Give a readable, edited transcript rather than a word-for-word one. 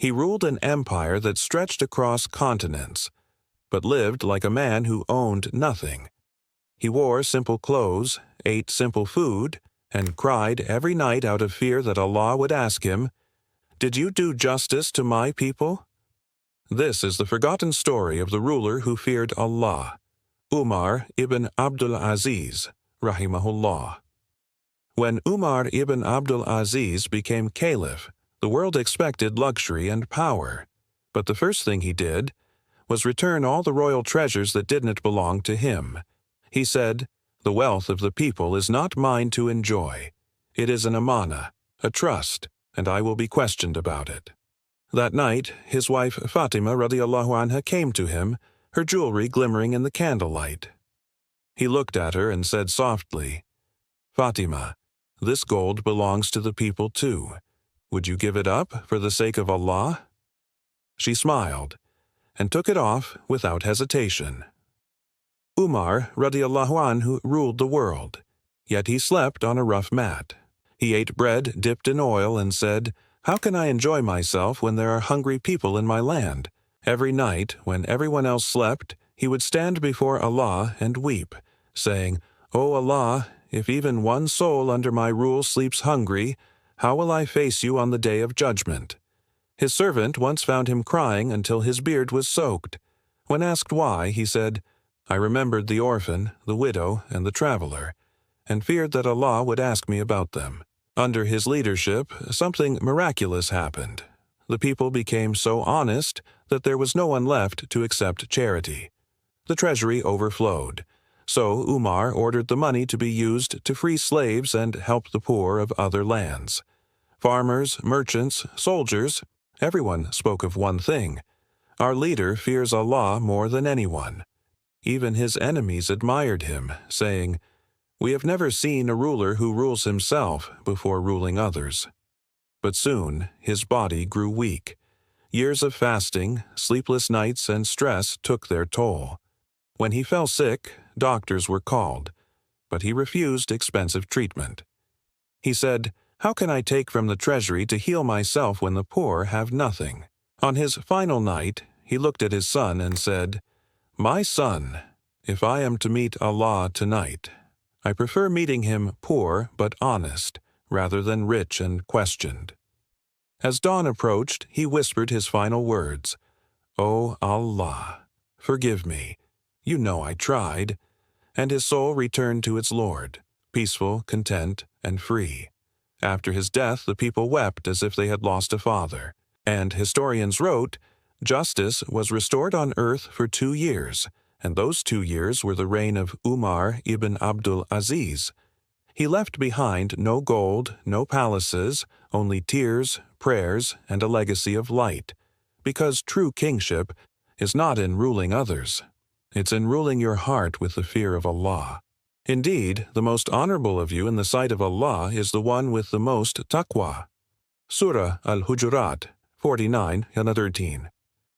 He ruled an empire that stretched across continents, but lived like a man who owned nothing. He wore simple clothes, ate simple food, and cried every night out of fear that Allah would ask him, "Did you do justice to my people?" This is the forgotten story of the ruler who feared Allah, Umar ibn Abdul Aziz, rahimahullah. When Umar ibn Abdul Aziz became caliph, the world expected luxury and power, but the first thing he did was return all the royal treasures that didn't belong to him. He said, "The wealth of the people is not mine to enjoy. It is an amana, a trust, and I will be questioned about it." That night, his wife Fatima radiallahu anha came to him, her jewelry glimmering in the candlelight. He looked at her and said softly, "Fatima, this gold belongs to the people too. Would you give it up for the sake of Allah?" She smiled and took it off without hesitation. Umar radiallahu anhu ruled the world, yet he slept on a rough mat. He ate bread dipped in oil and said, "How can I enjoy myself when there are hungry people in my land?" Every night, when everyone else slept, he would stand before Allah and weep, saying, "O Allah, if even one soul under my rule sleeps hungry, how will I face you on the day of judgment?" His servant once found him crying until his beard was soaked. When asked why, he said, "I remembered the orphan, the widow, and the traveler, and feared that Allah would ask me about them." Under his leadership, something miraculous happened. The people became so honest that there was no one left to accept charity. The treasury overflowed. So Umar ordered the money to be used to free slaves and help the poor of other lands. Farmers, merchants, soldiers, everyone spoke of one thing: our leader fears Allah more than anyone. Even his enemies admired him, saying, "We have never seen a ruler who rules himself before ruling others." But soon his body grew weak. Years of fasting, sleepless nights, and stress took their toll. When he fell sick, doctors were called, but he refused expensive treatment. He said, "How can I take from the treasury to heal myself when the poor have nothing?" On his final night, he looked at his son and said, "My son, if I am to meet Allah tonight, I prefer meeting him poor but honest, rather than rich and questioned." As dawn approached, he whispered his final words, "O Allah, forgive me. You know I tried." And his soul returned to its Lord, peaceful, content, and free. After his death, the people wept as if they had lost a father. And historians wrote, justice was restored on earth for 2 years, and those 2 years were the reign of Umar ibn Abdul Aziz. He left behind no gold, no palaces, only tears, prayers, and a legacy of light, because true kingship is not in ruling others. It's in ruling your heart with the fear of Allah. Indeed, the most honorable of you in the sight of Allah is the one with the most taqwa. Surah Al-Hujurat, 49 and 13.